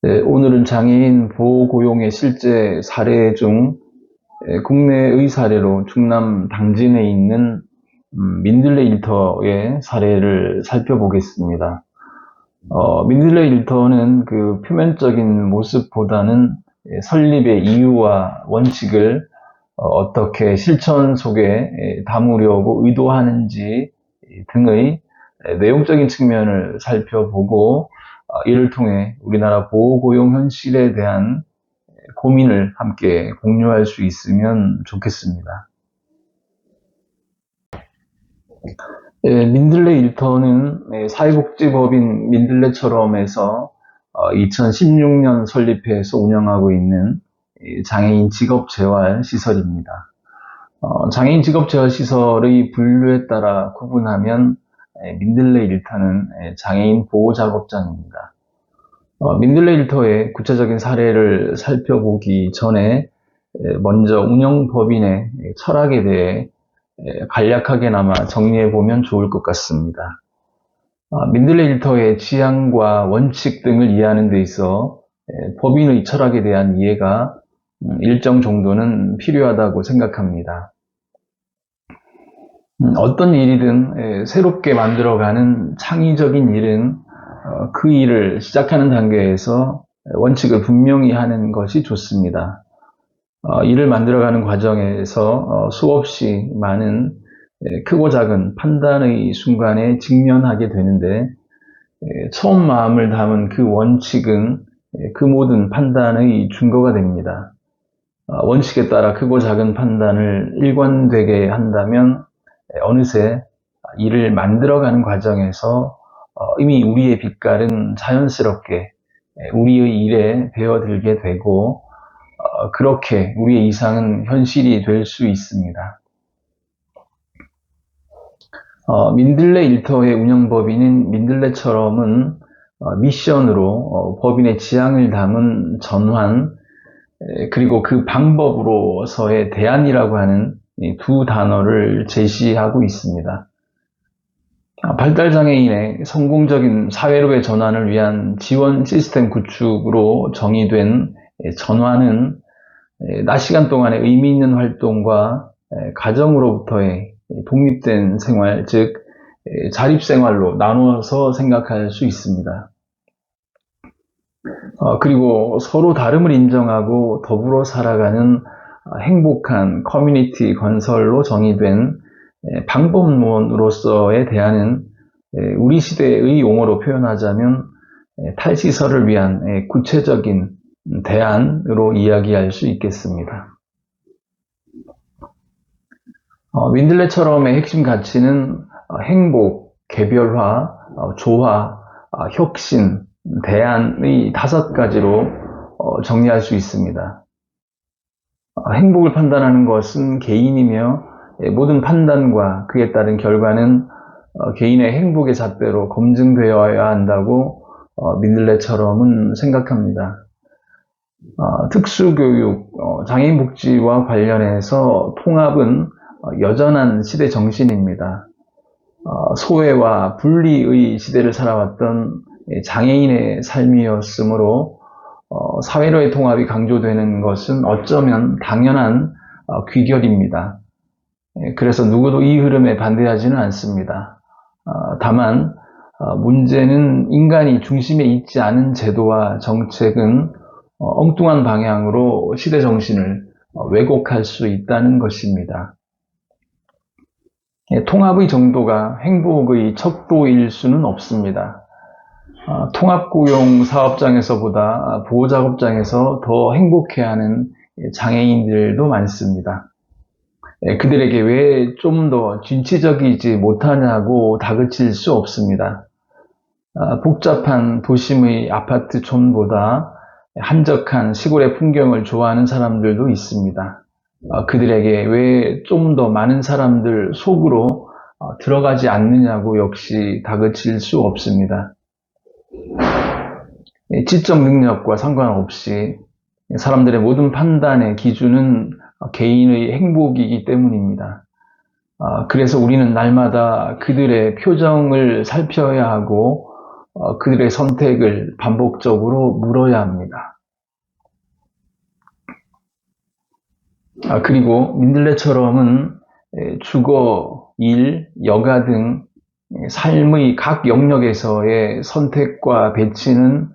네, 오늘은 장애인 보호 고용의 실제 사례 중 국내의 사례로 충남 당진에 있는 민들레 일터의 사례를 살펴보겠습니다. 민들레 일터는 그 표면적인 모습보다는 설립의 이유와 원칙을 어떻게 실천 속에 담으려고 의도하는지 등의 내용적인 측면을 살펴보고 이를 통해 우리나라 보호고용 현실에 대한 고민을 함께 공유할 수 있으면 좋겠습니다. 민들레 일터는 사회복지법인 민들레처럼에서 2016년 설립해서 운영하고 있는 장애인 직업재활시설입니다. 장애인 직업재활시설의 분류에 따라 구분하면 민들레 일터는 장애인 보호작업장입니다. 민들레 일터의 구체적인 사례를 살펴보기 전에 먼저 운영법인의 철학에 대해 간략하게나마 정리해보면 좋을 것 같습니다. 민들레 일터의 지향과 원칙 등을 이해하는 데 있어 법인의 철학에 대한 이해가 일정 정도는 필요하다고 생각합니다. 어떤 일이든 새롭게 만들어가는 창의적인 일은 그 일을 시작하는 단계에서 원칙을 분명히 하는 것이 좋습니다. 일을 만들어가는 과정에서 수없이 많은 크고 작은 판단의 순간에 직면하게 되는데 처음 마음을 담은 그 원칙은 그 모든 판단의 준거가 됩니다. 원칙에 따라 크고 작은 판단을 일관되게 한다면 어느새 일을 만들어가는 과정에서 이미 우리의 빛깔은 자연스럽게 우리의 일에 배어들게 되고 그렇게 우리의 이상은 현실이 될 수 있습니다. 민들레 일터의 운영법인인 민들레처럼은 미션으로 법인의 지향을 담은 전환 그리고 그 방법으로서의 대안이라고 하는 두 단어를 제시하고 있습니다. 발달장애인의 성공적인 사회로의 전환을 위한 지원 시스템 구축으로 정의된 전환은 낮 시간 동안의 의미 있는 활동과 가정으로부터의 독립된 생활, 즉 자립생활로 나누어서 생각할 수 있습니다. 그리고 서로 다름을 인정하고 더불어 살아가는 행복한 커뮤니티 건설로 정의된 방법론으로서의 대안은 우리 시대의 용어로 표현하자면 탈시설을 위한 구체적인 대안으로 이야기할 수 있겠습니다. 민들레처럼의 핵심 가치는 행복, 개별화, 조화, 혁신, 대안의 5가지로 정리할 수 있습니다. 행복을 판단하는 것은 개인이며 모든 판단과 그에 따른 결과는 개인의 행복의 잣대로 검증되어야 한다고 민들레처럼은 생각합니다. 특수교육, 장애인 복지와 관련해서 통합은 여전한 시대 정신입니다. 소외와 분리의 시대를 살아왔던 장애인의 삶이었으므로 사회로의 통합이 강조되는 것은 어쩌면 당연한 귀결입니다. 그래서 누구도 이 흐름에 반대하지는 않습니다. 다만 문제는 인간이 중심에 있지 않은 제도와 정책은 엉뚱한 방향으로 시대 정신을 왜곡할 수 있다는 것입니다. 통합의 정도가 행복의 척도일 수는 없습니다. 통합고용 사업장에서보다 보호작업장에서 더 행복해하는 장애인들도 많습니다. 그들에게 왜 좀 더 진취적이지 못하냐고 다그칠 수 없습니다. 복잡한 도심의 아파트촌보다 한적한 시골의 풍경을 좋아하는 사람들도 있습니다. 그들에게 왜 좀 더 많은 사람들 속으로 들어가지 않느냐고 역시 다그칠 수 없습니다. 지적 능력과 상관없이 사람들의 모든 판단의 기준은 개인의 행복이기 때문입니다. 그래서 우리는 날마다 그들의 표정을 살펴야 하고 그들의 선택을 반복적으로 물어야 합니다. 그리고 민들레처럼은 주거, 일, 여가 등 삶의 각 영역에서의 선택과 배치는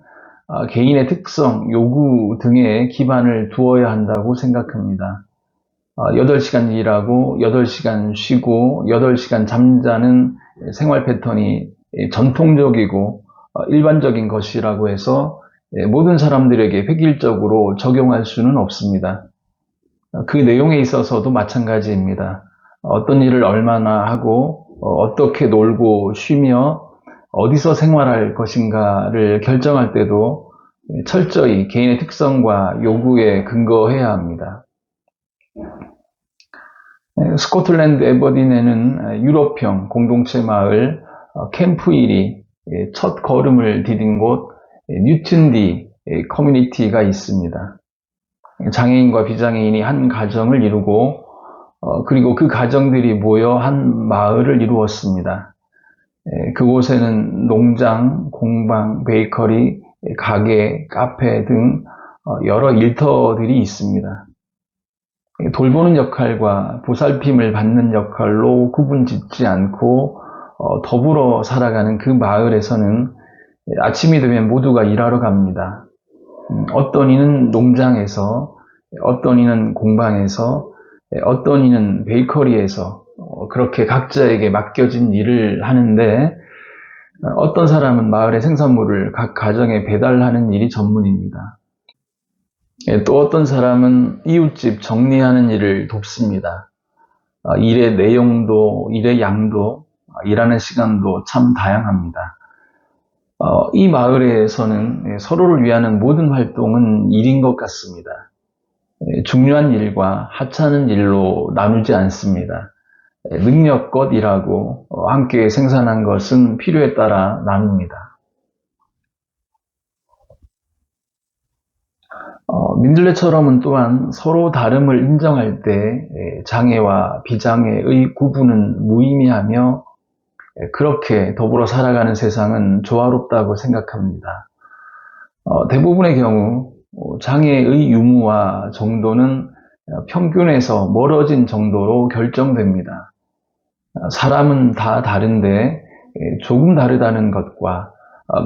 개인의 특성, 요구 등에 기반을 두어야 한다고 생각합니다. 8시간 일하고 8시간 쉬고 8시간 잠자는 생활 패턴이 전통적이고 일반적인 것이라고 해서 모든 사람들에게 획일적으로 적용할 수는 없습니다. 그 내용에 있어서도 마찬가지입니다. 어떤 일을 얼마나 하고 어떻게 놀고 쉬며 어디서 생활할 것인가를 결정할 때도 철저히 개인의 특성과 요구에 근거해야 합니다. 스코틀랜드 에버딘에는 유럽형 공동체 마을 캠프힐이 첫 걸음을 디딘 곳 뉴튼디 커뮤니티가 있습니다. 장애인과 비장애인이 한 가정을 이루고 그리고 그 가정들이 모여 한 마을을 이루었습니다. 그곳에는 농장, 공방, 베이커리, 가게, 카페 등 여러 일터들이 있습니다. 돌보는 역할과 보살핌을 받는 역할로 구분짓지 않고 더불어 살아가는 그 마을에서는 아침이 되면 모두가 일하러 갑니다. 어떤 이는 농장에서, 어떤 이는 공방에서, 어떤 이는 베이커리에서 그렇게 각자에게 맡겨진 일을 하는데 어떤 사람은 마을의 생산물을 각 가정에 배달하는 일이 전문입니다. 또 어떤 사람은 이웃집 정리하는 일을 돕습니다. 일의 내용도, 일의 양도, 일하는 시간도 참 다양합니다. 이 마을에서는 서로를 위하는 모든 활동은 일인 것 같습니다. 중요한 일과 하찮은 일로 나누지 않습니다. 능력껏 일하고 함께 생산한 것은 필요에 따라 나눕니다. 민들레처럼은 또한 서로 다름을 인정할 때 장애와 비장애의 구분은 무의미하며 그렇게 더불어 살아가는 세상은 조화롭다고 생각합니다. 대부분의 경우 장애의 유무와 정도는 평균에서 멀어진 정도로 결정됩니다. 사람은 다 다른데 조금 다르다는 것과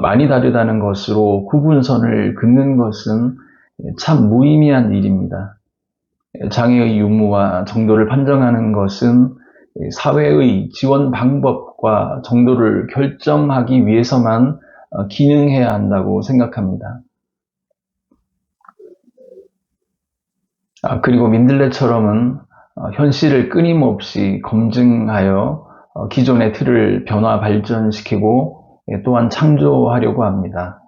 많이 다르다는 것으로 구분선을 긋는 것은 참 무의미한 일입니다. 장애의 유무와 정도를 판정하는 것은 사회의 지원 방법과 정도를 결정하기 위해서만 기능해야 한다고 생각합니다. 그리고 민들레처럼은 현실을 끊임없이 검증하여 기존의 틀을 변화 발전시키고 또한 창조하려고 합니다.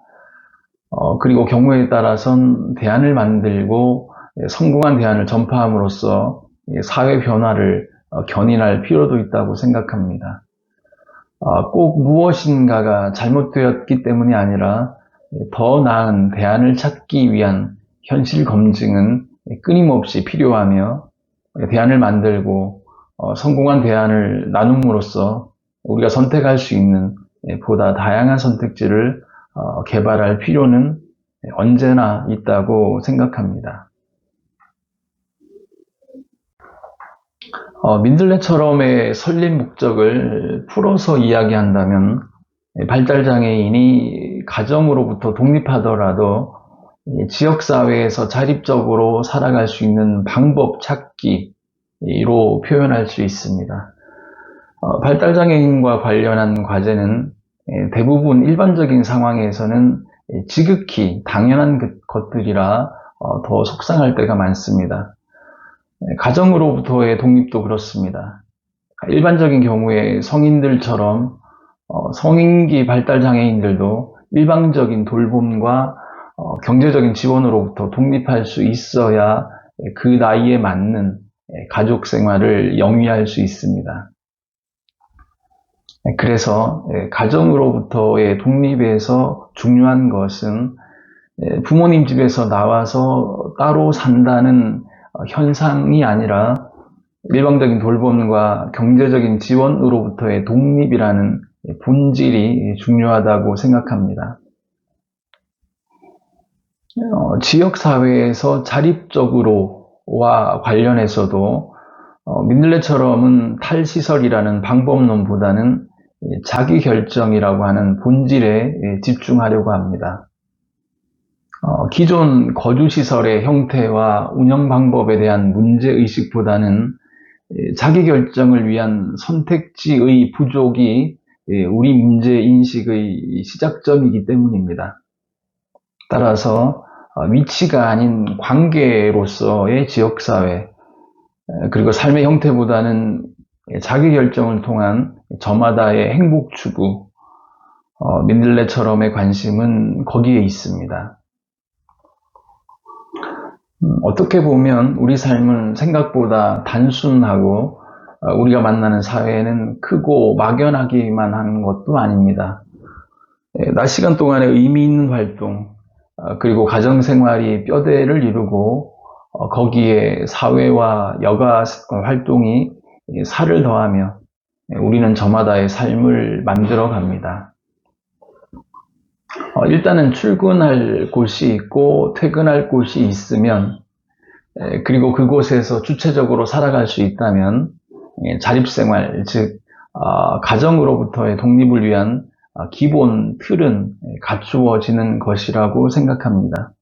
그리고 경우에 따라선 대안을 만들고 성공한 대안을 전파함으로써 사회 변화를 견인할 필요도 있다고 생각합니다. 꼭 무엇인가가 잘못되었기 때문이 아니라 더 나은 대안을 찾기 위한 현실 검증은 끊임없이 필요하며 대안을 만들고 성공한 대안을 나눔으로써 우리가 선택할 수 있는 보다 다양한 선택지를 개발할 필요는 언제나 있다고 생각합니다. 민들레처럼의 설립 목적을 풀어서 이야기한다면 발달장애인이 가정으로부터 독립하더라도 지역사회에서 자립적으로 살아갈 수 있는 방법 찾기로 표현할 수 있습니다. 발달장애인과 관련한 과제는 대부분 일반적인 상황에서는 지극히 당연한 것들이라 더 속상할 때가 많습니다. 가정으로부터의 독립도 그렇습니다. 일반적인 경우에 성인들처럼 성인기 발달장애인들도 일방적인 돌봄과 경제적인 지원으로부터 독립할 수 있어야 그 나이에 맞는 가족 생활을 영위할 수 있습니다. 그래서 가정으로부터의 독립에서 중요한 것은 부모님 집에서 나와서 따로 산다는 현상이 아니라 일방적인 돌봄과 경제적인 지원으로부터의 독립이라는 본질이 중요하다고 생각합니다. 지역사회에서 자립적으로와 관련해서도 민들레처럼은 탈시설이라는 방법론보다는 자기결정이라고 하는 본질에 집중하려고 합니다. 기존 거주시설의 형태와 운영 방법에 대한 문제의식보다는 자기결정을 위한 선택지의 부족이 우리 문제인식의 시작점이기 때문입니다. 따라서 위치가 아닌 관계로서의 지역사회, 그리고 삶의 형태보다는 자기결정을 통한 저마다의 행복 추구, 민들레처럼의 관심은 거기에 있습니다. 어떻게 보면 우리 삶은 생각보다 단순하고 우리가 만나는 사회에는 크고 막연하기만 한 것도 아닙니다. 낮 시간 동안의 의미 있는 활동, 그리고 가정생활이 뼈대를 이루고 거기에 사회와 여가 활동이 살을 더하며 우리는 저마다의 삶을 만들어 갑니다. 일단은 출근할 곳이 있고 퇴근할 곳이 있으면, 그리고 그곳에서 주체적으로 살아갈 수 있다면 자립생활, 즉 가정으로부터의 독립을 위한 기본 틀은 갖추어지는 것이라고 생각합니다.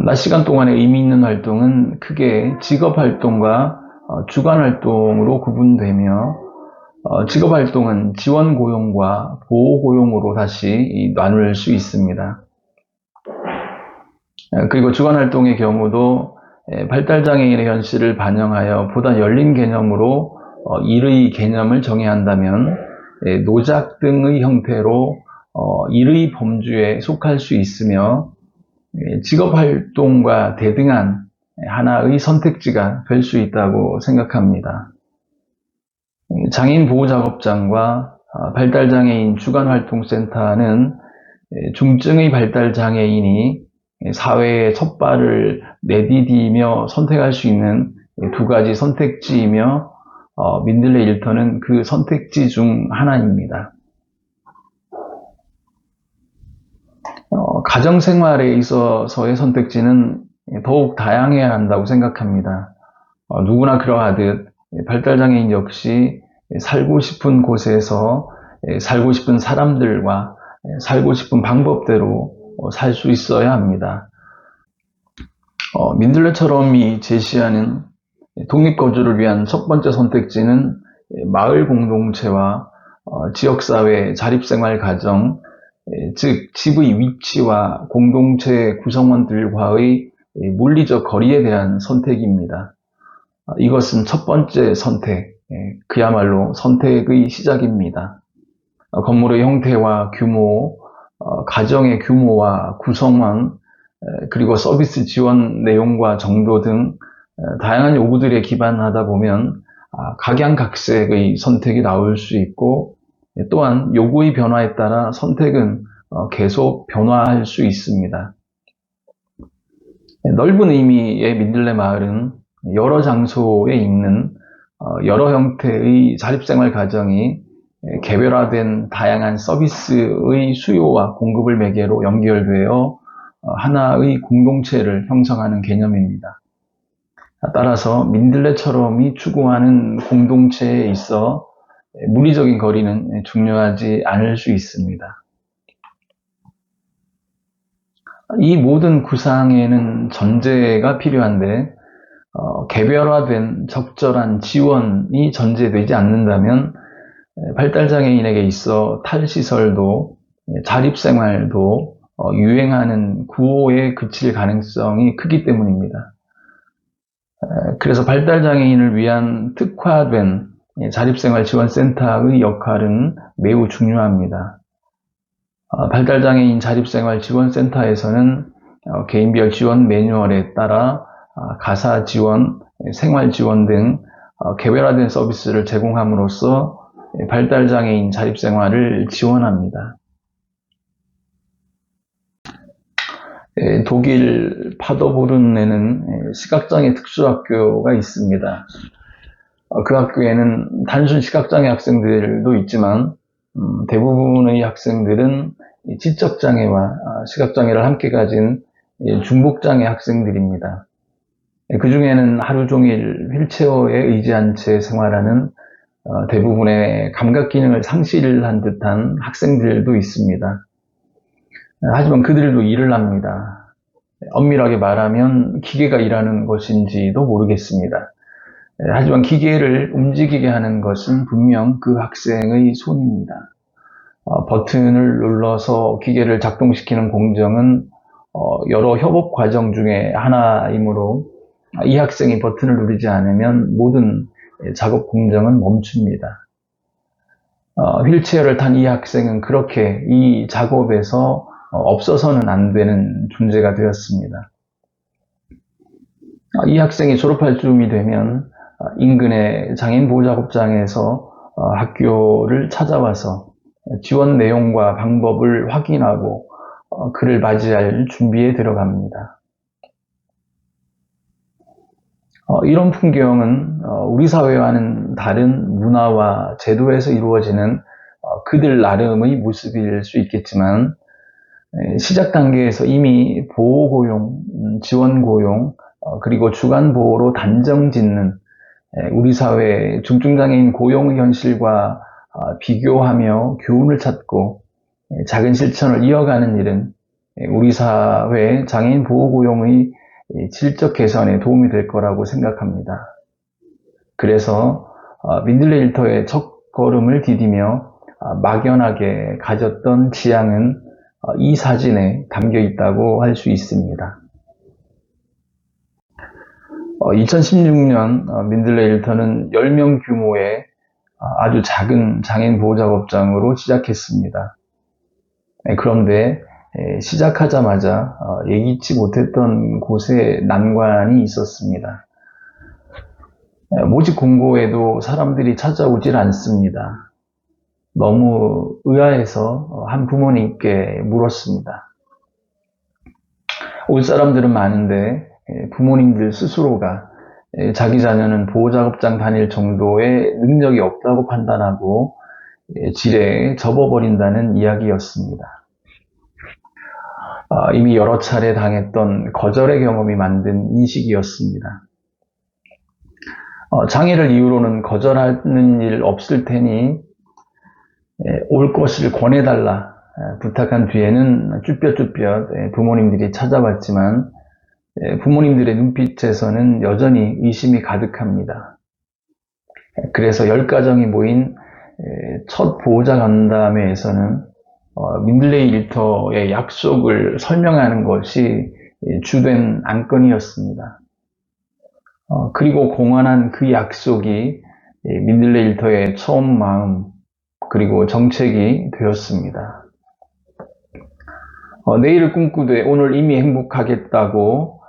낮 시간 동안의 의미 있는 활동은 크게 직업활동과 주간활동으로 구분되며, 직업활동은 지원고용과 보호고용으로 다시 나눌 수 있습니다. 그리고 주간활동의 경우도 발달장애인의 현실을 반영하여 보다 열린 개념으로 일의 개념을 정해야 한다면 노작 등의 형태로 일의 범주에 속할 수 있으며, 직업활동과 대등한 하나의 선택지가 될 수 있다고 생각합니다. 장애인 보호작업장과 발달장애인 주간활동센터는 중증의 발달장애인이 사회의 첫 발을 내디디며 선택할 수 있는 두 가지 선택지이며, 민들레 일터는 그 선택지 중 하나입니다. 가정생활에 있어서의 선택지는 더욱 다양해야 한다고 생각합니다. 누구나 그러하듯 발달장애인 역시 살고 싶은 곳에서 살고 싶은 사람들과 살고 싶은 방법대로 살 수 있어야 합니다. 민들레처럼이 제시하는 독립거주를 위한 첫 번째 선택지는 마을 공동체와 지역사회 자립생활 가정, 즉 집의 위치와 공동체 구성원들과의 물리적 거리에 대한 선택입니다. 이것은 첫 번째 선택, 그야말로 선택의 시작입니다. 건물의 형태와 규모, 가정의 규모와 구성원, 그리고 서비스 지원 내용과 정도 등 다양한 요구들에 기반하다 보면 각양각색의 선택이 나올 수 있고, 또한 요구의 변화에 따라 선택은 계속 변화할 수 있습니다. 넓은 의미의 민들레 마을은 여러 장소에 있는 여러 형태의 자립생활 가정이 개별화된 다양한 서비스의 수요와 공급을 매개로 연결되어 하나의 공동체를 형성하는 개념입니다. 따라서 민들레처럼이 추구하는 공동체에 있어 물리적인 거리는 중요하지 않을 수 있습니다. 이 모든 구상에는 전제가 필요한데, 개별화된 적절한 지원이 전제되지 않는다면 발달장애인에게 있어 탈시설도 자립생활도 유행하는 구호에 그칠 가능성이 크기 때문입니다. 그래서 발달장애인을 위한 특화된 자립생활 지원센터의 역할은 매우 중요합니다. 발달장애인 자립생활 지원센터에서는 개인별 지원 매뉴얼에 따라 가사 지원, 생활 지원 등 개별화된 서비스를 제공함으로써 발달장애인 자립생활을 지원합니다. 독일 파더보른에는 시각장애 특수학교가 있습니다. 그 학교에는 단순 시각장애 학생들도 있지만 대부분의 학생들은 지적장애와 시각장애를 함께 가진 중복장애 학생들입니다. 그 중에는 하루 종일 휠체어에 의지한 채 생활하는 대부분의 감각 기능을 상실한 듯한 학생들도 있습니다. 하지만 그들도 일을 합니다. 엄밀하게 말하면 기계가 일하는 것인지도 모르겠습니다. 하지만 기계를 움직이게 하는 것은 분명 그 학생의 손입니다. 버튼을 눌러서 기계를 작동시키는 공정은 여러 협업 과정 중에 하나이므로 이 학생이 버튼을 누르지 않으면 모든 작업 공정은 멈춥니다. 휠체어를 탄 이 학생은 그렇게 이 작업에서 없어서는 안 되는 존재가 되었습니다. 이 학생이 졸업할 즈음이 되면 인근의 장애인 보호작업장에서 학교를 찾아와서 지원 내용과 방법을 확인하고 그를 맞이할 준비에 들어갑니다. 이런 풍경은 우리 사회와는 다른 문화와 제도에서 이루어지는 그들 나름의 모습일 수 있겠지만 시작 단계에서 이미 보호고용, 지원고용, 그리고 주간보호로 단정 짓는 우리 사회의 중증장애인 고용 현실과 비교하며 교훈을 찾고 작은 실천을 이어가는 일은 우리 사회 장애인 보호고용의 질적 개선에 도움이 될 거라고 생각합니다. 그래서 민들레 일터의 첫걸음을 디디며 막연하게 가졌던 지향은 이 사진에 담겨 있다고 할 수 있습니다. 2016년 민들레 일터는 10명 규모의 아주 작은 장애인 보호작업장으로 시작했습니다. 그런데 시작하자마자 예기치 못했던 곳에 난관이 있었습니다. 모집 공고에도 사람들이 찾아오질 않습니다. 너무 의아해서 한 부모님께 물었습니다. 올 사람들은 많은데 부모님들 스스로가 자기 자녀는 보호작업장 다닐 정도의 능력이 없다고 판단하고 지레 접어버린다는 이야기였습니다. 이미 여러 차례 당했던 거절의 경험이 만든 인식이었습니다. 장애를 이유로는 거절하는 일 없을 테니 올 것을 권해달라 부탁한 뒤에는 쭈뼛쭈뼛 부모님들이 찾아왔지만 부모님들의 눈빛에서는 여전히 의심이 가득합니다. 그래서 10가정이 모인 첫 보호자 간담회에서는 민들레이 일터의 약속을 설명하는 것이 주된 안건이었습니다. 그리고 공언한 그 약속이 민들레이 일터의 처음 마음 그리고 정책이 되었습니다. 내일을 꿈꾸되 오늘 이미 행복하겠다고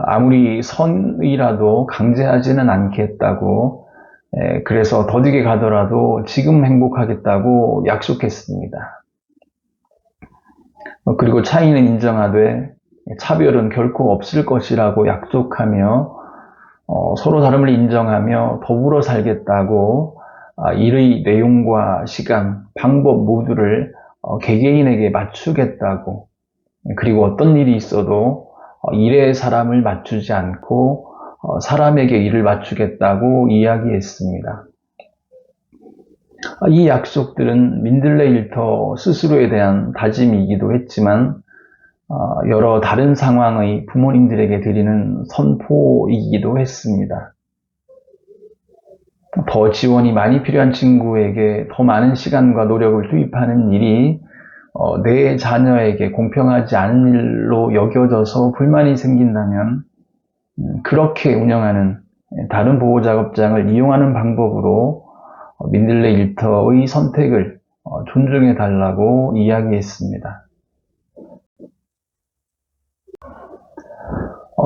아무리 선이라도 강제하지는 않겠다고 그래서 더디게 가더라도 지금 행복하겠다고 약속했습니다. 그리고 차이는 인정하되 차별은 결코 없을 것이라고 약속하며 서로 다름을 인정하며 더불어 살겠다고 일의 내용과 시간, 방법 모두를 개개인에게 맞추겠다고 그리고 어떤 일이 있어도 일에 사람을 맞추지 않고 사람에게 일을 맞추겠다고 이야기했습니다. 이 약속들은 민들레 일터 스스로에 대한 다짐이기도 했지만 여러 다른 상황의 부모님들에게 드리는 선포이기도 했습니다. 더 지원이 많이 필요한 친구에게 더 많은 시간과 노력을 투입하는 일이 내 자녀에게 공평하지 않은 일로 여겨져서 불만이 생긴다면 그렇게 운영하는 다른 보호작업장을 이용하는 방법으로 민들레 일터의 선택을 존중해 달라고 이야기했습니다.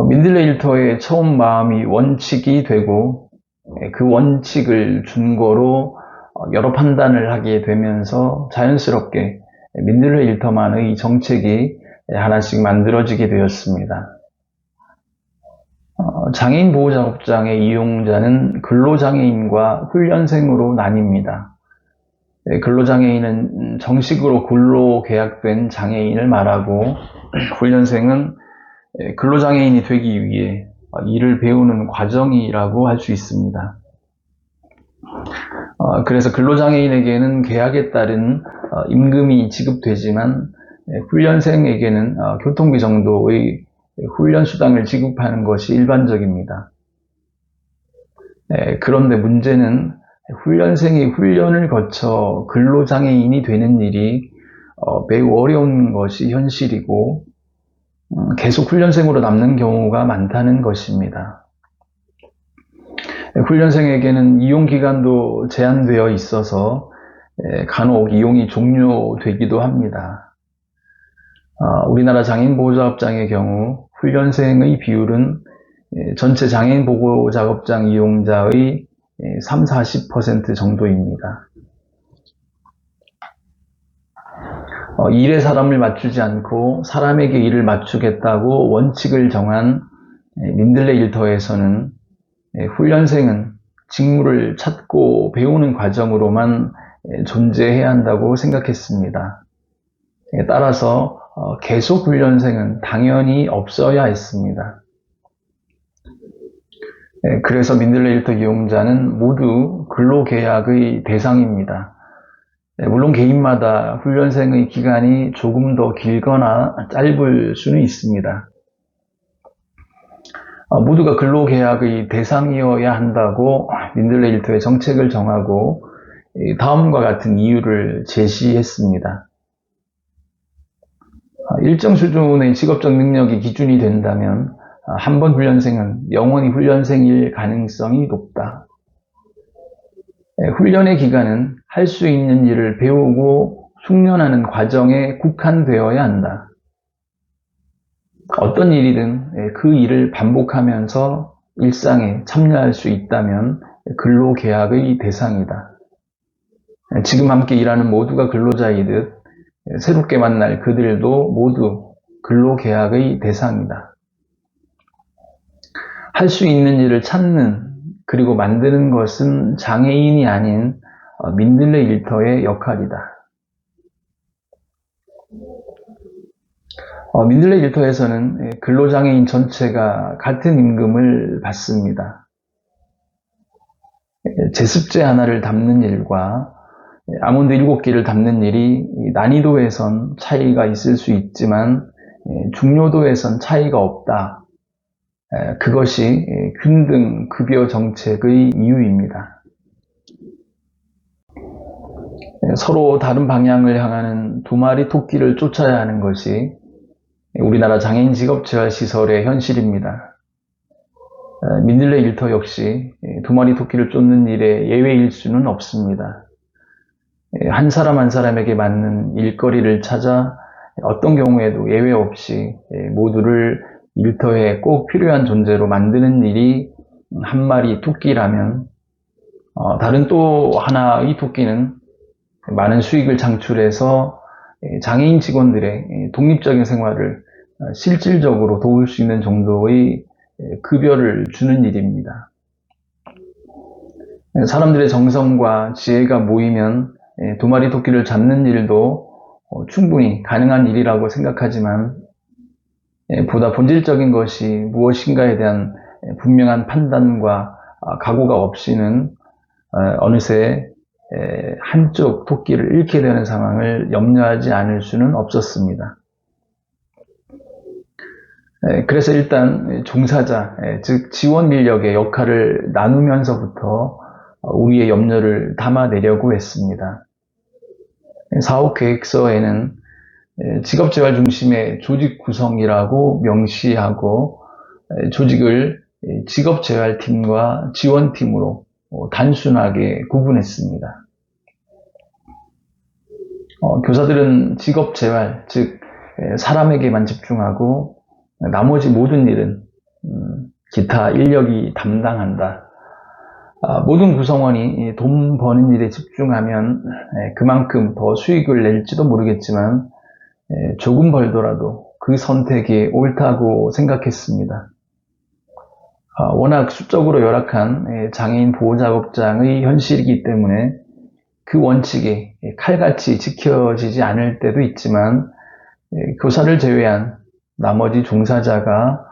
민들레 일터의 처음 마음이 원칙이 되고 그 원칙을 준거로 여러 판단을 하게 되면서 자연스럽게 민들레 일터만의 정책이 하나씩 만들어지게 되었습니다. 장애인 보호작업장의 이용자는 근로장애인과 훈련생으로 나뉩니다. 근로장애인은 정식으로 근로계약된 장애인을 말하고, 훈련생은 근로장애인이 되기 위해 일을 배우는 과정이라고 할 수 있습니다. 그래서 근로장애인에게는 계약에 따른 임금이 지급되지만, 훈련생에게는 교통비 정도의 훈련수당을 지급하는 것이 일반적입니다. 그런데 문제는 훈련생이 훈련을 거쳐 근로장애인이 되는 일이 매우 어려운 것이 현실이고, 계속 훈련생으로 남는 경우가 많다는 것입니다. 훈련생에게는 이용기간도 제한되어 있어서 간혹 이용이 종료되기도 합니다. 우리나라 장애인 보호작업장의 경우 훈련생의 비율은 전체 장애인 보호작업장 이용자의 30-40% 정도입니다. 일에 사람을 맞추지 않고 사람에게 일을 맞추겠다고 원칙을 정한 민들레 일터에서는 훈련생은 직무를 찾고 배우는 과정으로만 존재해야 한다고 생각했습니다. 따라서 계속 훈련생은 당연히 없어야 했습니다. 그래서 민들레 일터 이용자는 모두 근로계약의 대상입니다. 물론 개인마다 훈련생의 기간이 조금 더 길거나 짧을 수는 있습니다. 모두가 근로계약의 대상이어야 한다고 민들레 일터의 정책을 정하고 다음과 같은 이유를 제시했습니다. 일정 수준의 직업적 능력이 기준이 된다면 한 번 훈련생은 영원히 훈련생일 가능성이 높다. 훈련의 기간은 할 수 있는 일을 배우고 숙련하는 과정에 국한되어야 한다. 어떤 일이든 그 일을 반복하면서 일상에 참여할 수 있다면 근로계약의 대상이다. 지금 함께 일하는 모두가 근로자이듯 새롭게 만날 그들도 모두 근로계약의 대상이다. 할 수 있는 일을 찾는 그리고 만드는 것은 장애인이 아닌 민들레 일터의 역할이다. 민들레 일터에서는 근로장애인 전체가 같은 임금을 받습니다. 제습제 하나를 담는 일과 아몬드 7개를 담는 일이 난이도에선 차이가 있을 수 있지만 중요도에선 차이가 없다. 그것이 균등 급여 정책의 이유입니다. 서로 다른 방향을 향하는 두 마리 토끼를 쫓아야 하는 것이 우리나라 장애인 직업재활시설의 현실입니다. 민들레 일터 역시 두 마리 토끼를 쫓는 일에 예외일 수는 없습니다. 한 사람 한 사람에게 맞는 일거리를 찾아 어떤 경우에도 예외 없이 모두를 일터에 꼭 필요한 존재로 만드는 일이 한 마리 토끼라면 다른 또 하나의 토끼는 많은 수익을 창출해서 장애인 직원들의 독립적인 생활을 실질적으로 도울 수 있는 정도의 급여를 주는 일입니다. 사람들의 정성과 지혜가 모이면 두 마리 토끼를 잡는 일도 충분히 가능한 일이라고 생각하지만 보다 본질적인 것이 무엇인가에 대한 분명한 판단과 각오가 없이는 어느새 한쪽 토끼를 잃게 되는 상황을 염려하지 않을 수는 없었습니다. 그래서 일단 종사자, 즉 지원 인력의 역할을 나누면서부터 우리의 염려를 담아내려고 했습니다. 사업계획서에는 직업재활 중심의 조직 구성이라고 명시하고 조직을 직업재활팀과 지원팀으로 단순하게 구분했습니다. 교사들은 직업재활, 즉 사람에게만 집중하고 나머지 모든 일은 기타 인력이 담당한다. 모든 구성원이 돈 버는 일에 집중하면 그만큼 더 수익을 낼지도 모르겠지만 조금 벌더라도 그 선택이 옳다고 생각했습니다. 워낙 수적으로 열악한 장애인 보호작업장의 현실이기 때문에 그 원칙이 칼같이 지켜지지 않을 때도 있지만, 교사를 제외한 나머지 종사자가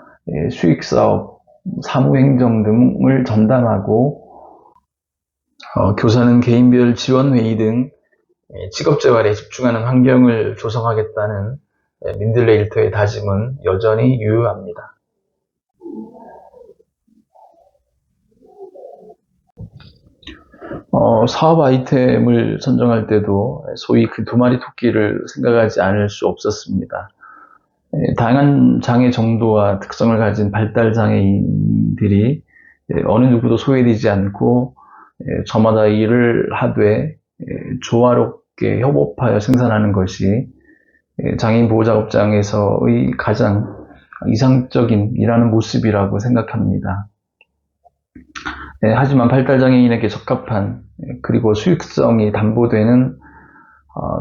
수익사업, 사무행정 등을 전담하고, 교사는 개인별 지원회의 등 직업재활에 집중하는 환경을 조성하겠다는 민들레 일터의 다짐은 여전히 유효합니다. 사업 아이템을 선정할 때도 소위 그 두 마리 토끼를 생각하지 않을 수 없었습니다. 다양한 장애 정도와 특성을 가진 발달 장애인들이 어느 누구도 소외되지 않고 저마다 일을 하되 조화롭게 협업하여 생산하는 것이 장애인 보호작업장에서의 가장 이상적인 일하는 모습이라고 생각합니다. 하지만 발달장애인에게 적합한 그리고 수익성이 담보되는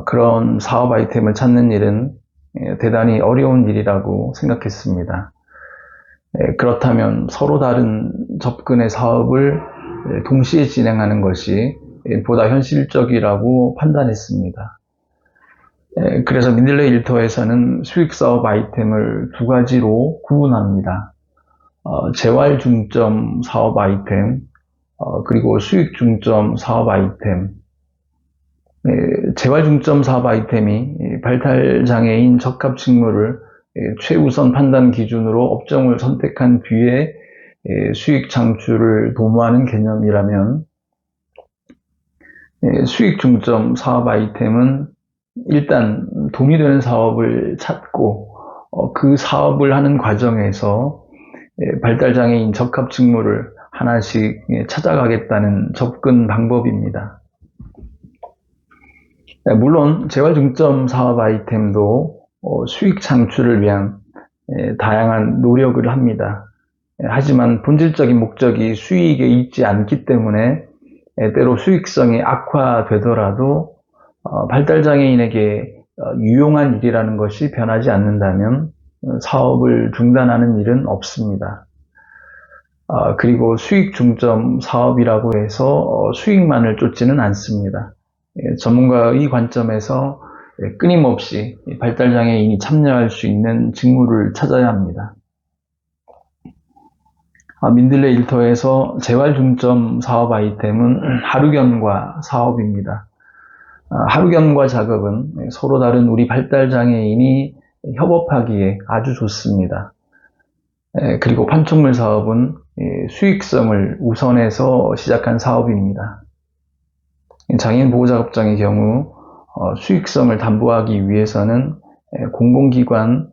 그런 사업 아이템을 찾는 일은 대단히 어려운 일이라고 생각했습니다. 그렇다면 서로 다른 접근의 사업을 동시에 진행하는 것이 보다 현실적이라고 판단했습니다. 그래서 민들레 일터에서는 수익사업 아이템을 두 가지로 구분합니다. 재활 중점 사업 아이템, 그리고 수익 중점 사업 아이템. 재활 중점 사업 아이템이 발달장애인 적합 직무를 최우선 판단 기준으로 업종을 선택한 뒤에 수익 창출을 도모하는 개념이라면, 수익 중점 사업 아이템은 일단 돈이 되는 사업을 찾고 그 사업을 하는 과정에서 발달장애인 적합 직무를 하나씩 찾아가겠다는 접근 방법입니다. 물론 재활 중점 사업 아이템도 수익 창출을 위한 다양한 노력을 합니다. 하지만 본질적인 목적이 수익에 있지 않기 때문에 때로 수익성이 악화되더라도 발달장애인에게 유용한 일이라는 것이 변하지 않는다면 사업을 중단하는 일은 없습니다. 그리고 수익 중점 사업이라고 해서 수익만을 쫓지는 않습니다. 전문가의 관점에서 끊임없이 발달장애인이 참여할 수 있는 직무를 찾아야 합니다. 민들레 일터에서 재활 중점 사업 아이템은 하루견과 사업입니다. 하루견과 작업은 서로 다른 우리 발달장애인이 협업하기에 아주 좋습니다. 그리고 판촉물 사업은 수익성을 우선해서 시작한 사업입니다. 장애인 보호작업장의 경우 수익성을 담보하기 위해서는 공공기관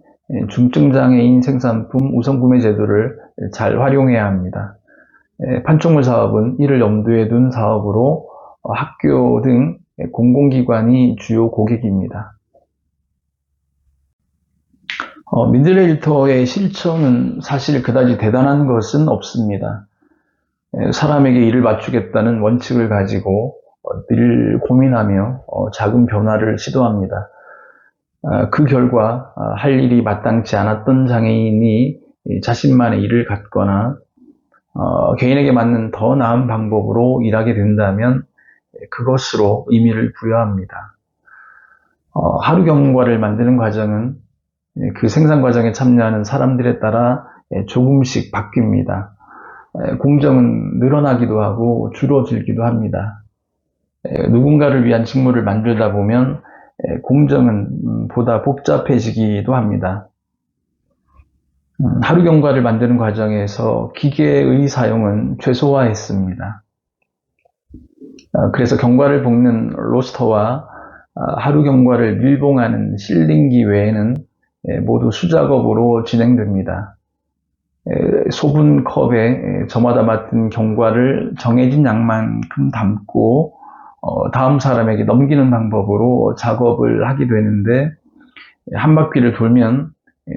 중증장애인 생산품 우선구매 제도를 잘 활용해야 합니다. 판촉물 사업은 이를 염두에 둔 사업으로 학교 등 공공기관이 주요 고객입니다. 민들레 일터의 실천은 사실 그다지 대단한 것은 없습니다. 사람에게 일을 맞추겠다는 원칙을 가지고 늘 고민하며 작은 변화를 시도합니다. 그 결과 할 일이 마땅치 않았던 장애인이 자신만의 일을 갖거나 개인에게 맞는 더 나은 방법으로 일하게 된다면 그것으로 의미를 부여합니다. 하루 경과를 만드는 과정은 그 생산 과정에 참여하는 사람들에 따라 조금씩 바뀝니다. 공정은 늘어나기도 하고 줄어들기도 합니다. 누군가를 위한 직무를 만들다 보면 공정은 보다 복잡해지기도 합니다. 하루 경과를 만드는 과정에서 기계의 사용은 최소화했습니다. 그래서 경과를 볶는 로스터와 하루 경과를 밀봉하는 실링기 외에는 모두 수작업으로 진행됩니다. 소분컵에 저마다 맡은 경과를 정해진 양만큼 담고 다음 사람에게 넘기는 방법으로 작업을 하게 되는데, 한 바퀴를 돌면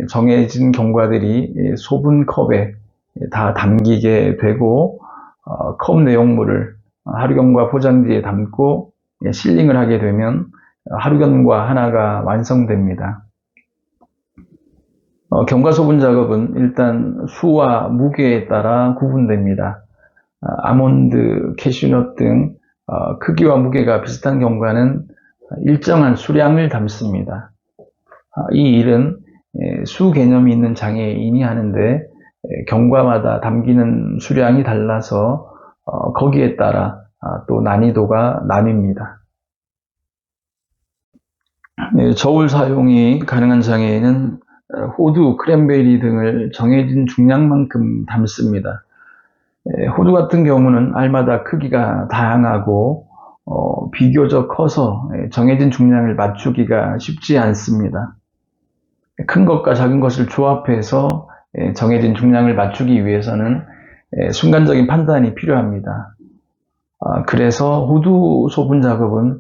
정해진 경과들이 소분컵에 다 담기게 되고 컵 내용물을 하루경과 포장지에 담고 실링을 하게 되면 하루경과 하나가 완성됩니다. 경과소분 작업은 일단 수와 무게에 따라 구분됩니다. 아몬드, 캐슈넛 등 크기와 무게가 비슷한 경과는 일정한 수량을 담습니다. 이 일은 수 개념이 있는 장애인이 하는데 경과마다 담기는 수량이 달라서 거기에 따라 또 난이도가 나뉩니다. 저울 사용이 가능한 장애인은 호두, 크랜베리 등을 정해진 중량만큼 담습니다. 호두 같은 경우는 알마다 크기가 다양하고 비교적 커서 정해진 중량을 맞추기가 쉽지 않습니다. 큰 것과 작은 것을 조합해서 정해진 중량을 맞추기 위해서는 순간적인 판단이 필요합니다. 그래서 호두 소분 작업은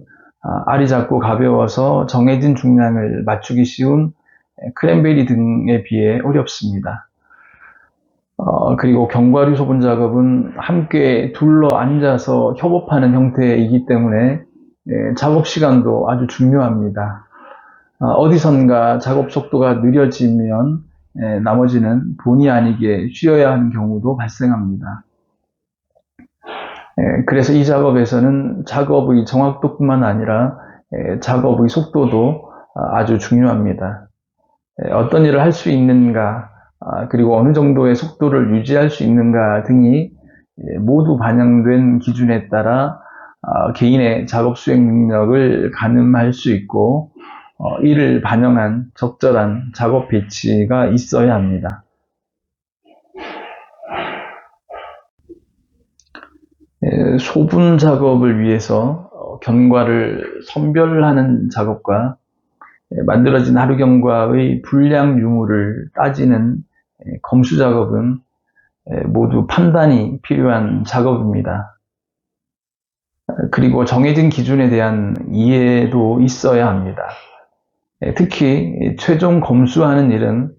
알이 작고 가벼워서 정해진 중량을 맞추기 쉬운 크랜베리 등에 비해 어렵습니다. 그리고 견과류 소분 작업은 함께 둘러 앉아서 협업하는 형태이기 때문에 작업 시간도 아주 중요합니다. 어디선가 작업 속도가 느려지면 나머지는 본의 아니게 쉬어야 하는 경우도 발생합니다. 그래서 이 작업에서는 작업의 정확도뿐만 아니라 작업의 속도도 아주 중요합니다. 어떤 일을 할 수 있는가, 그리고 어느 정도의 속도를 유지할 수 있는가 등이 모두 반영된 기준에 따라 개인의 작업 수행 능력을 가늠할 수 있고 이를 반영한 적절한 작업 배치가 있어야 합니다. 소분 작업을 위해서 견과를 선별하는 작업과 만들어진 하루 견과의 분량 유무를 따지는 검수 작업은 모두 판단이 필요한 작업입니다. 그리고 정해진 기준에 대한 이해도 있어야 합니다. 특히 최종 검수하는 일은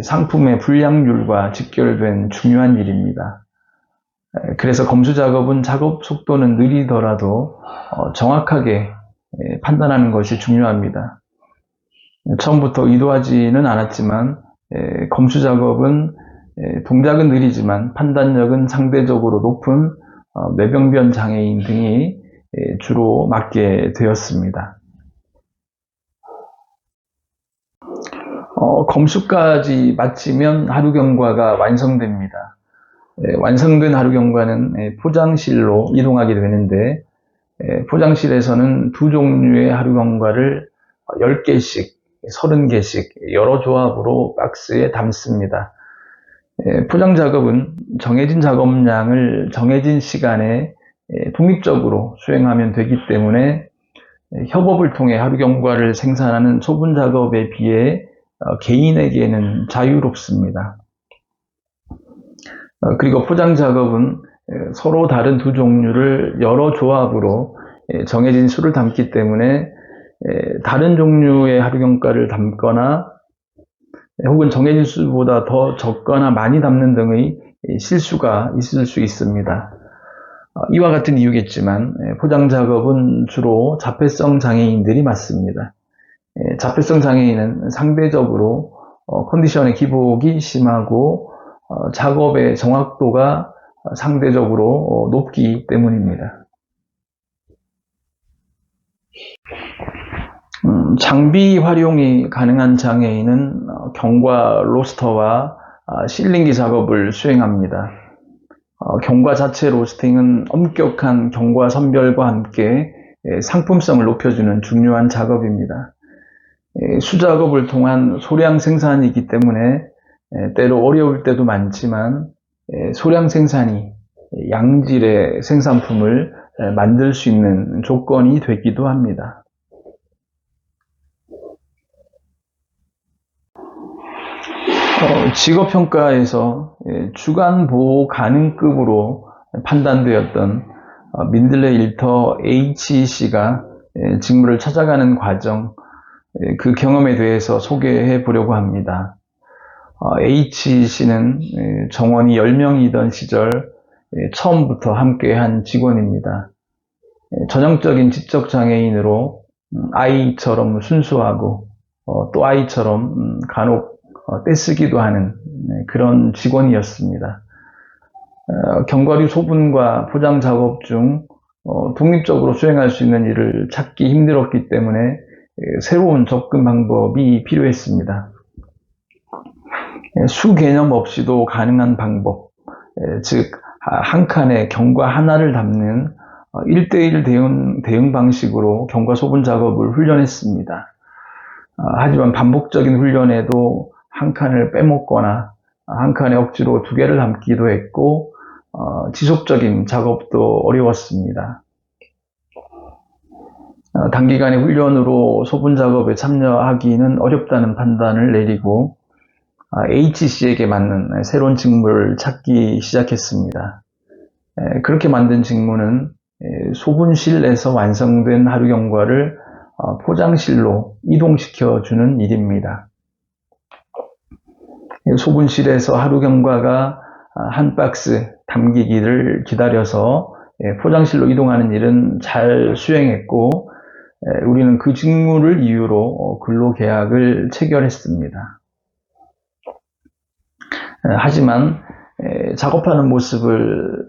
상품의 분량률과 직결된 중요한 일입니다. 그래서 검수 작업은 작업 속도는 느리더라도 정확하게 판단하는 것이 중요합니다. 처음부터 의도하지는 않았지만 검수 작업은 동작은 느리지만 판단력은 상대적으로 높은 뇌병변 장애인 등이 주로 맡게 되었습니다. 검수까지 마치면 하루 견과가 완성됩니다. 완성된 하루 견과는 포장실로 이동하게 되는데 포장실에서는 두 종류의 하루 견과를 10개씩, 30개씩 여러 조합으로 박스에 담습니다. 포장 작업은 정해진 작업량을 정해진 시간에 독립적으로 수행하면 되기 때문에 협업을 통해 하루 견과를 생산하는 소분 작업에 비해 개인에게는 자유롭습니다. 그리고 포장 작업은 서로 다른 두 종류를 여러 조합으로 정해진 수를 담기 때문에 다른 종류의 하루 견과를 담거나 혹은 정해진 수보다 더 적거나 많이 담는 등의 실수가 있을 수 있습니다. 이와 같은 이유겠지만 포장 작업은 주로 자폐성 장애인들이 맡습니다. 자폐성 장애인은 상대적으로 컨디션의 기복이 심하고 작업의 정확도가 상대적으로 높기 때문입니다. 장비 활용이 가능한 장애인은 견과 로스터와 실링기 작업을 수행합니다. 견과 자체 로스팅은 엄격한 견과 선별과 함께 상품성을 높여주는 중요한 작업입니다. 수작업을 통한 소량 생산이기 때문에 때로 어려울 때도 많지만 소량 생산이 양질의 생산품을 만들 수 있는 조건이 되기도 합니다. 직업평가에서 주간 보호 가능급으로 판단되었던 민들레 일터 H씨가 직무를 찾아가는 과정, 그 경험에 대해서 소개해 보려고 합니다. H씨는 정원이 10명이던 시절 처음부터 함께한 직원입니다. 전형적인 지적장애인으로 아이처럼 순수하고 또 아이처럼 간혹 떼쓰기도 하는 그런 직원이었습니다. 견과류 소분과 포장 작업 중 독립적으로 수행할 수 있는 일을 찾기 힘들었기 때문에 새로운 접근 방법이 필요했습니다. 수 개념 없이도 가능한 방법, 즉 한 칸에 견과 하나를 담는 1:1 대응 방식으로 견과 소분 작업을 훈련했습니다. 하지만 반복적인 훈련에도 한 칸을 빼먹거나 한 칸에 억지로 2개를 담기도 했고 지속적인 작업도 어려웠습니다. 단기간의 훈련으로 소분 작업에 참여하기는 어렵다는 판단을 내리고 HC에게 맞는 새로운 직무를 찾기 시작했습니다. 그렇게 만든 직무는 소분실에서 완성된 하루 견과를 포장실로 이동시켜주는 일입니다. 소분실에서 하루 견과가 한 박스 담기기를 기다려서 포장실로 이동하는 일은 잘 수행했고, 우리는 그 직무를 이유로 근로계약을 체결했습니다. 하지만 작업하는 모습을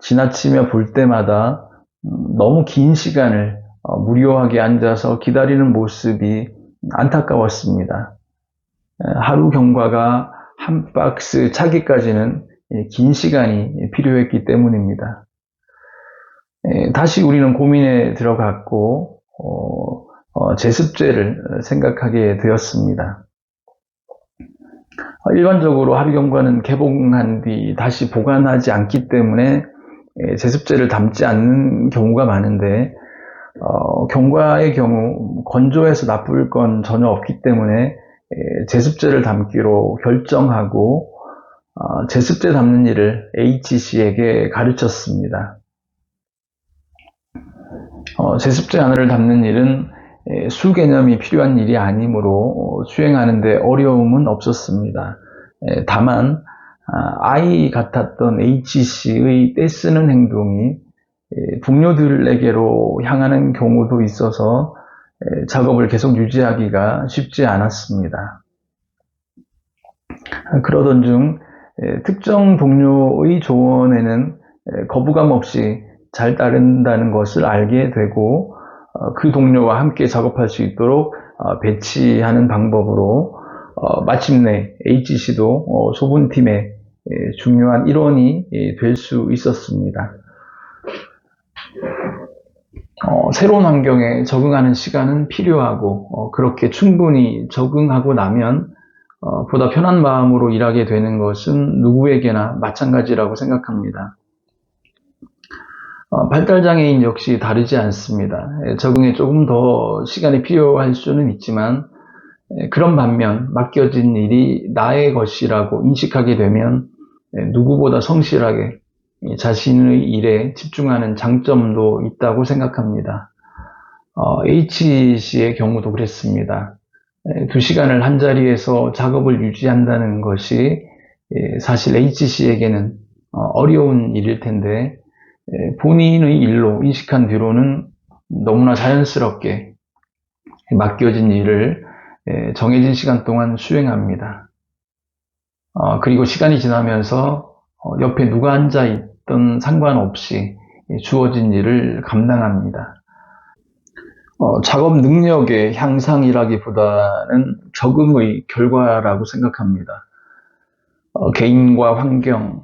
지나치며 볼 때마다 너무 긴 시간을 무료하게 앉아서 기다리는 모습이 안타까웠습니다. 하루 견과가 한 박스 차기까지는 긴 시간이 필요했기 때문입니다. 다시 우리는 고민에 들어갔고 제습제를 생각하게 되었습니다. 일반적으로 하루 견과는 개봉한 뒤 다시 보관하지 않기 때문에 제습제를 담지 않는 경우가 많은데 견과의 경우 건조해서 나쁠 건 전혀 없기 때문에 제습제를 담기로 결정하고 제습제 담는 일을 HC에게 가르쳤습니다. 제습제 하나를 담는 일은 수 개념이 필요한 일이 아니므로 수행하는 데 어려움은 없었습니다. 다만 아이 같았던 HC의 떼쓰는 행동이 동료들에게로 향하는 경우도 있어서 작업을 계속 유지하기가 쉽지 않았습니다. 그러던 중 특정 동료의 조언에는 거부감 없이 잘 따른다는 것을 알게 되고 그 동료와 함께 작업할 수 있도록 배치하는 방법으로 마침내 HC도 소분팀의 중요한 일원이 될 수 있었습니다. 새로운 환경에 적응하는 시간은 필요하고 그렇게 충분히 적응하고 나면 보다 편한 마음으로 일하게 되는 것은 누구에게나 마찬가지라고 생각합니다. 발달장애인 역시 다르지 않습니다. 적응에 조금 더 시간이 필요할 수는 있지만 그런 반면 맡겨진 일이 나의 것이라고 인식하게 되면 누구보다 성실하게 자신의 일에 집중하는 장점도 있다고 생각합니다. HC의 경우도 그랬습니다. 2시간을 한자리에서 작업을 유지한다는 것이 사실 HC에게는 어려운 일일 텐데 본인의 일로 인식한 뒤로는 너무나 자연스럽게 맡겨진 일을 정해진 시간 동안 수행합니다. 그리고 시간이 지나면서 옆에 누가 앉아 있든 상관없이 주어진 일을 감당합니다. 작업 능력의 향상이라기보다는 적응의 결과라고 생각합니다. 개인과 환경,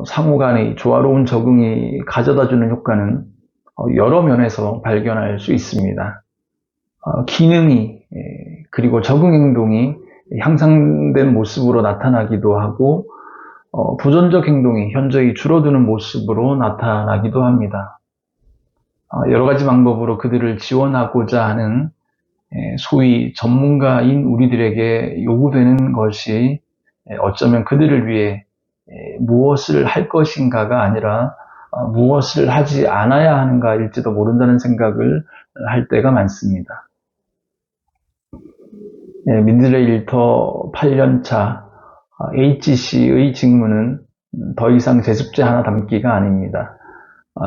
상호 간의 조화로운 적응이 가져다주는 효과는 여러 면에서 발견할 수 있습니다. 기능이 그리고 적응 행동이 향상된 모습으로 나타나기도 하고 부정적 행동이 현저히 줄어드는 모습으로 나타나기도 합니다. 여러 가지 방법으로 그들을 지원하고자 하는 소위 전문가인 우리들에게 요구되는 것이 어쩌면 그들을 위해 무엇을 할 것인가가 아니라 무엇을 하지 않아야 하는가일지도 모른다는 생각을 할 때가 많습니다. 민들레 일터 8년차 HC의 직무는 더 이상 제습제 하나 담기가 아닙니다.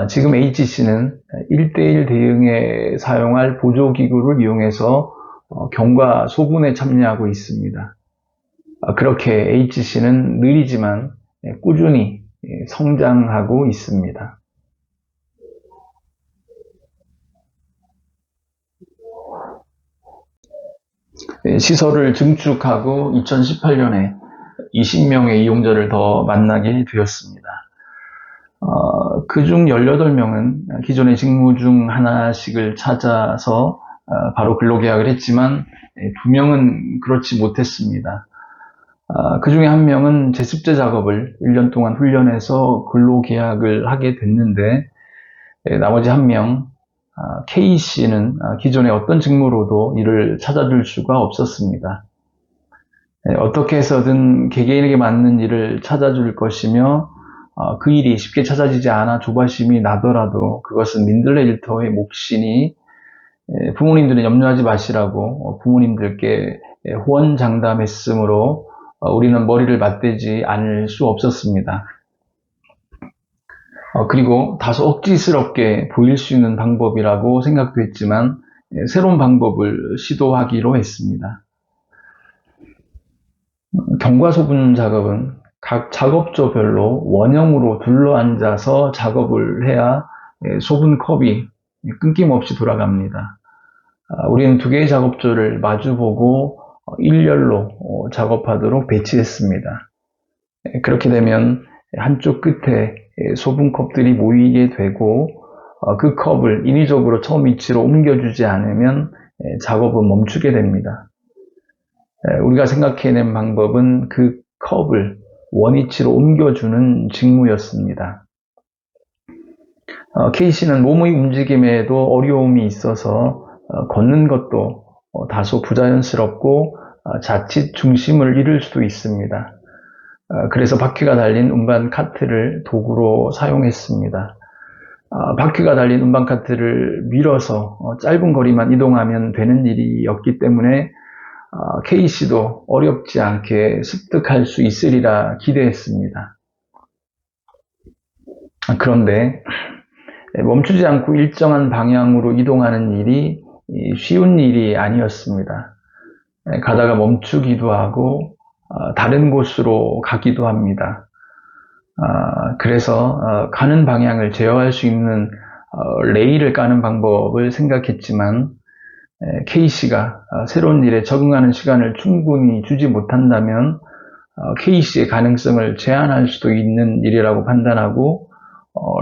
지금 HC는 1:1 대응에 사용할 보조기구를 이용해서 견과 소분에 참여하고 있습니다. 그렇게 HC는 느리지만 꾸준히 성장하고 있습니다. 시설을 증축하고 2018년에 20명의 이용자를 더 만나게 되었습니다. 그중 18명은 기존의 직무 중 하나씩을 찾아서 바로 근로계약을 했지만 2명은 그렇지 못했습니다. 그 중에 1명은 제습제 작업을 1년 동안 훈련해서 근로계약을 하게 됐는데 나머지 1명 K씨는 기존의 어떤 직무로도 일을 찾아줄 수가 없었습니다. 어떻게 해서든 개개인에게 맞는 일을 찾아줄 것이며 그 일이 쉽게 찾아지지 않아 조바심이 나더라도 그것은 민들레 일터의 몫이니 부모님들은 염려하지 마시라고 부모님들께 호언장담했으므로 우리는 머리를 맞대지 않을 수 없었습니다. 그리고 다소 억지스럽게 보일 수 있는 방법이라고 생각도 했지만 새로운 방법을 시도하기로 했습니다. 경과소분 작업은 각 작업조별로 원형으로 둘러앉아서 작업을 해야 소분컵이 끊김없이 돌아갑니다. 우리는 2개의 작업조를 마주보고 일렬로 작업하도록 배치했습니다. 그렇게 되면 한쪽 끝에 소분컵들이 모이게 되고 그 컵을 인위적으로 처음 위치로 옮겨주지 않으면 작업은 멈추게 됩니다. 우리가 생각해낸 방법은 그 컵을 원위치로 옮겨주는 직무였습니다. K씨는 몸의 움직임에도 어려움이 있어서 걷는 것도 다소 부자연스럽고 자칫 중심을 잃을 수도 있습니다. 그래서 바퀴가 달린 운반 카트를 도구로 사용했습니다. 바퀴가 달린 운반 카트를 밀어서 짧은 거리만 이동하면 되는 일이었기 때문에 K씨도 어렵지 않게 습득할 수 있으리라 기대했습니다. 그런데 멈추지 않고 일정한 방향으로 이동하는 일이 쉬운 일이 아니었습니다. 가다가 멈추기도 하고 다른 곳으로 가기도 합니다. 그래서 가는 방향을 제어할 수 있는 레일을 까는 방법을 생각했지만 K씨가 새로운 일에 적응하는 시간을 충분히 주지 못한다면 K씨의 가능성을 제한할 수도 있는 일이라고 판단하고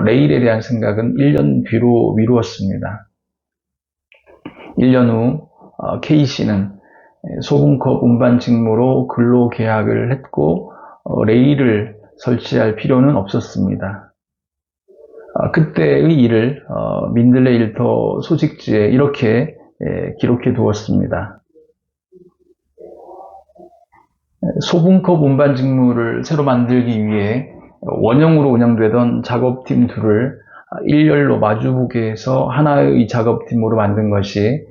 레일에 대한 생각은 1년 뒤로 미루었습니다. 1년 후 K씨는 소분컵 운반 직무로 근로계약을 했고 레일을 설치할 필요는 없었습니다. 그때의 일을 민들레 일터 소식지에 이렇게 기록해 두었습니다. 소분컵 운반 직무를 새로 만들기 위해 원형으로 운영되던 작업팀 둘을 일렬로 마주보게 해서 하나의 작업팀으로 만든 것이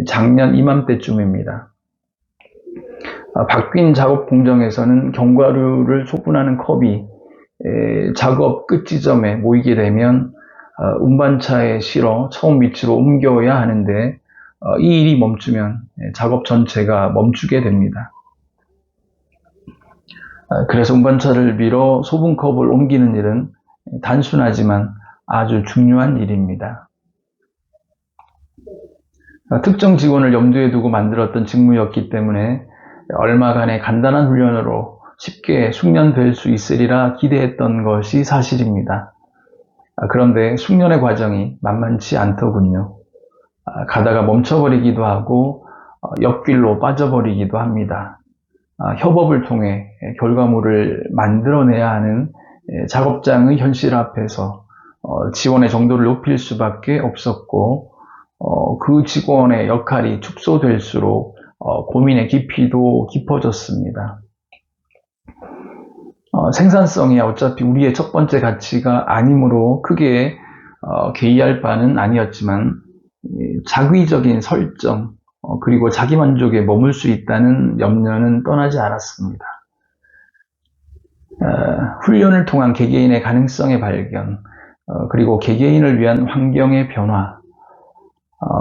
작년 이맘때쯤입니다. 바뀐 작업 공정에서는 견과류를 소분하는 컵이 작업 끝 지점에 모이게 되면 운반차에 실어 처음 위치로 옮겨야 하는데 이 일이 멈추면 작업 전체가 멈추게 됩니다. 그래서 운반차를 밀어 소분컵을 옮기는 일은 단순하지만 아주 중요한 일입니다. 특정 직원을 염두에 두고 만들었던 직무였기 때문에 얼마간의 간단한 훈련으로 쉽게 숙련될 수 있으리라 기대했던 것이 사실입니다. 그런데 숙련의 과정이 만만치 않더군요. 가다가 멈춰버리기도 하고 옆길로 빠져버리기도 합니다. 협업을 통해 결과물을 만들어내야 하는 작업장의 현실 앞에서 지원의 정도를 높일 수밖에 없었고 그 직원의 역할이 축소될수록 고민의 깊이도 깊어졌습니다. 생산성이 어차피 우리의 첫 번째 가치가 아니므로 크게 개의할 바는 아니었지만 자의적인 설정 그리고 자기만족에 머물 수 있다는 염려는 떠나지 않았습니다. 훈련을 통한 개개인의 가능성의 발견 그리고 개개인을 위한 환경의 변화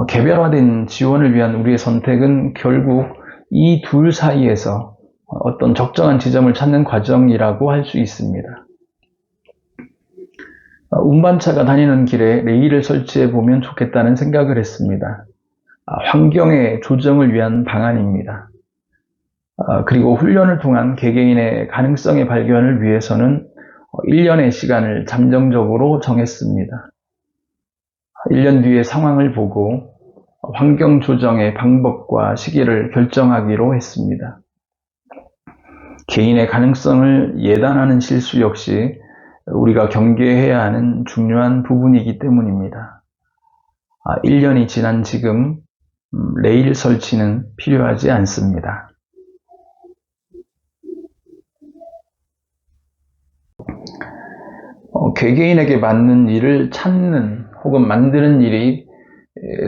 개별화된 지원을 위한 우리의 선택은 결국 이 둘 사이에서 어떤 적정한 지점을 찾는 과정이라고 할 수 있습니다. 운반차가 다니는 길에 레일을 설치해 보면 좋겠다는 생각을 했습니다. 환경의 조정을 위한 방안입니다. 그리고 훈련을 통한 개개인의 가능성의 발견을 위해서는 1년의 시간을 잠정적으로 정했습니다. 1년 뒤의 상황을 보고 환경 조정의 방법과 시기를 결정하기로 했습니다. 개인의 가능성을 예단하는 실수 역시 우리가 경계해야 하는 중요한 부분이기 때문입니다. 1년이 지난 지금 레일 설치는 필요하지 않습니다. 개개인에게 맞는 일을 찾는 혹은 만드는 일이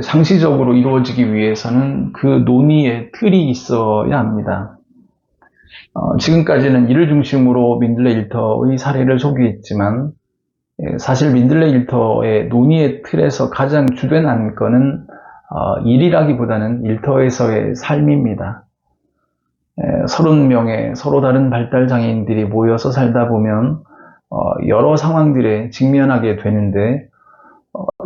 상시적으로 이루어지기 위해서는 그 논의의 틀이 있어야 합니다. 지금까지는 이를 중심으로 민들레 일터의 사례를 소개했지만 사실 민들레 일터의 논의의 틀에서 가장 주된 안건은 일이라기보다는 일터에서의 삶입니다. 30명의 서로 다른 발달장애인들이 모여서 살다 보면 여러 상황들에 직면하게 되는데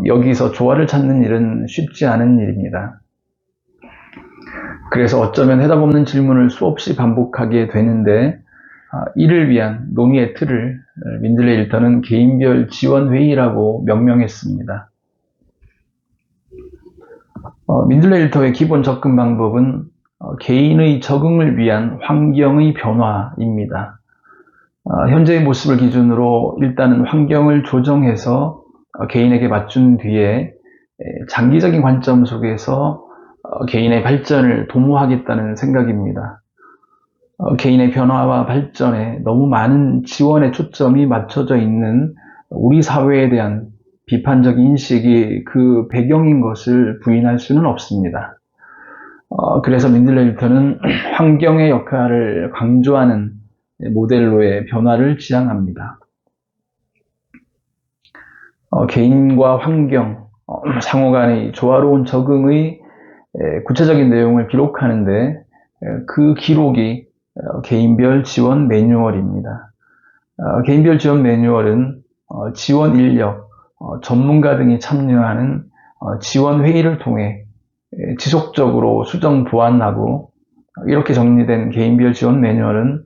여기서 조화를 찾는 일은 쉽지 않은 일입니다. 그래서 어쩌면 해답 없는 질문을 수없이 반복하게 되는데 이를 위한 논의의 틀을 민들레 일터는 개인별 지원회의라고 명명했습니다. 민들레 일터의 기본 접근 방법은 개인의 적응을 위한 환경의 변화입니다. 현재의 모습을 기준으로 일단은 환경을 조정해서 개인에게 맞춘 뒤에 장기적인 관점 속에서 개인의 발전을 도모하겠다는 생각입니다. 개인의 변화와 발전에 너무 많은 지원의 초점이 맞춰져 있는 우리 사회에 대한 비판적인 인식이 그 배경인 것을 부인할 수는 없습니다. 그래서 민들레 일터는 환경의 역할을 강조하는 모델로의 변화를 지향합니다. 개인과 환경, 상호 간의 조화로운 적응의 구체적인 내용을 기록하는데 그 기록이 개인별 지원 매뉴얼입니다. 개인별 지원 매뉴얼은 지원 인력, 전문가 등이 참여하는 지원 회의를 통해 지속적으로 수정 보완하고 이렇게 정리된 개인별 지원 매뉴얼은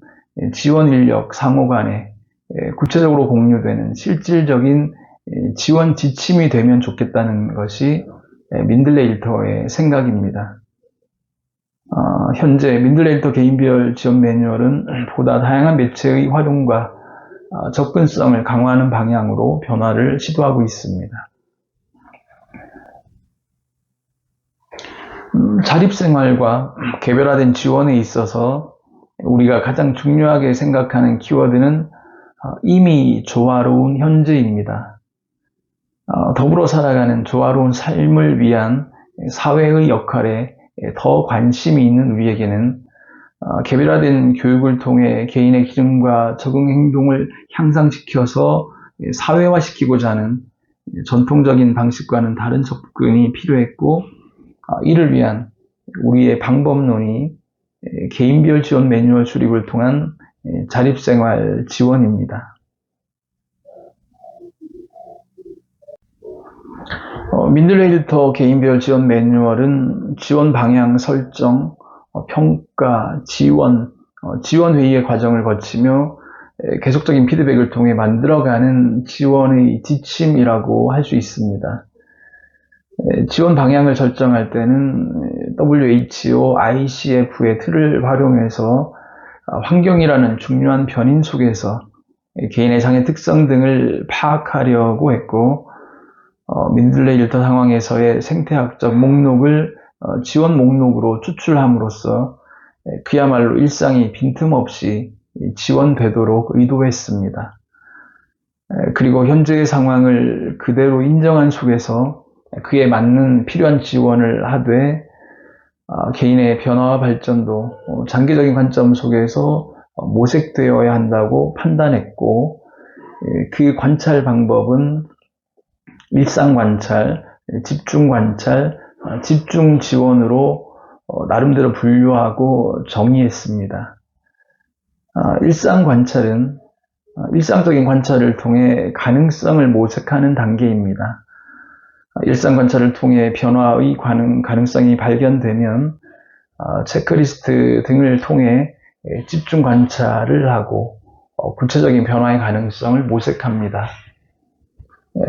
지원 인력 상호 간에 구체적으로 공유되는 실질적인 지원 지침이 되면 좋겠다는 것이 민들레 일터의 생각입니다. 현재 민들레 일터 개인별 지원 매뉴얼은 보다 다양한 매체의 활용과 접근성을 강화하는 방향으로 변화를 시도하고 있습니다. 자립생활과 개별화된 지원에 있어서 우리가 가장 중요하게 생각하는 키워드는 이미 조화로운 현재입니다. 더불어 살아가는 조화로운 삶을 위한 사회의 역할에 더 관심이 있는 우리에게는 개별화된 교육을 통해 개인의 기능과 적응 행동을 향상시켜서 사회화시키고자 하는 전통적인 방식과는 다른 접근이 필요했고 이를 위한 우리의 방법론이 개인별 지원 매뉴얼 수립을 통한 자립생활 지원입니다. 민들레 일터 개인별 지원 매뉴얼은 지원 방향 설정, 평가, 지원 회의의 과정을 거치며 계속적인 피드백을 통해 만들어가는 지원의 지침이라고 할 수 있습니다. 지원 방향을 설정할 때는 WHO, ICF의 틀을 활용해서 환경이라는 중요한 변인 속에서 개인의 장애 특성 등을 파악하려고 했고 민들레 일터 상황에서의 생태학적 목록을 지원 목록으로 추출함으로써 그야말로 일상이 빈틈없이 지원되도록 의도했습니다. 그리고 현재의 상황을 그대로 인정한 속에서 그에 맞는 필요한 지원을 하되 개인의 변화와 발전도 장기적인 관점 속에서 모색되어야 한다고 판단했고 그 관찰 방법은 일상 관찰, 집중 관찰, 집중 지원으로 나름대로 분류하고 정의했습니다. 일상 관찰은 일상적인 관찰을 통해 가능성을 모색하는 단계입니다. 일상 관찰을 통해 변화의 가능성이 발견되면 체크리스트 등을 통해 집중 관찰을 하고 구체적인 변화의 가능성을 모색합니다.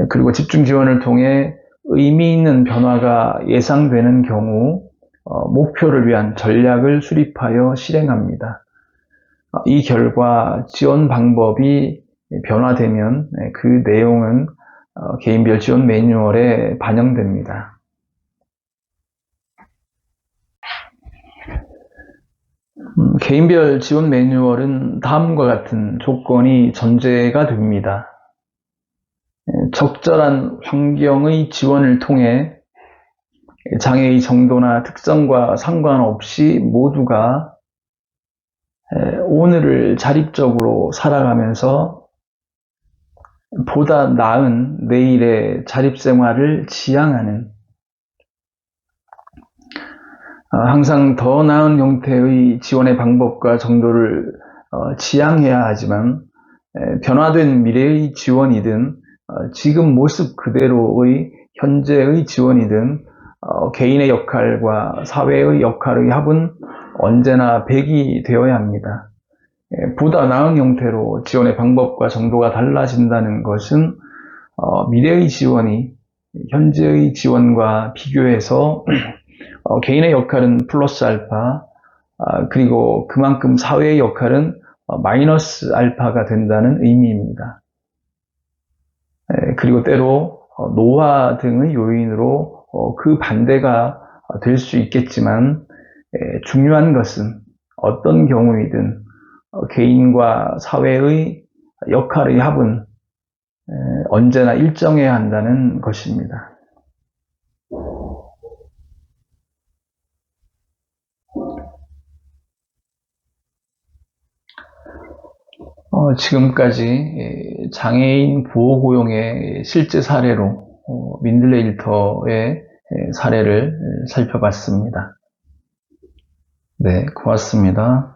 그리고 집중 지원을 통해 의미 있는 변화가 예상되는 경우 목표를 위한 전략을 수립하여 실행합니다. 이 결과 지원 방법이 변화되면 그 내용은 개인별 지원 매뉴얼에 반영됩니다. 개인별 지원 매뉴얼은 다음과 같은 조건이 전제가 됩니다. 적절한 환경의 지원을 통해 장애의 정도나 특성과 상관없이 모두가 오늘을 자립적으로 살아가면서 보다 나은 내일의 자립생활을 지향하는, 항상 더 나은 형태의 지원의 방법과 정도를 지향해야 하지만 변화된 미래의 지원이든 지금 모습 그대로의 현재의 지원이든 개인의 역할과 사회의 역할의 합은 언제나 100이 되어야 합니다. 보다 나은 형태로 지원의 방법과 정도가 달라진다는 것은 미래의 지원이 현재의 지원과 비교해서 개인의 역할은 플러스 알파, 그리고 그만큼 사회의 역할은 마이너스 알파가 된다는 의미입니다. 그리고 때로 노화 등의 요인으로 그 반대가 될 수 있겠지만 중요한 것은 어떤 경우이든 개인과 사회의 역할의 합은 언제나 일정해야 한다는 것입니다. 지금까지 장애인 보호고용의 실제 사례로 민들레 일터의 사례를 살펴봤습니다. 네, 고맙습니다.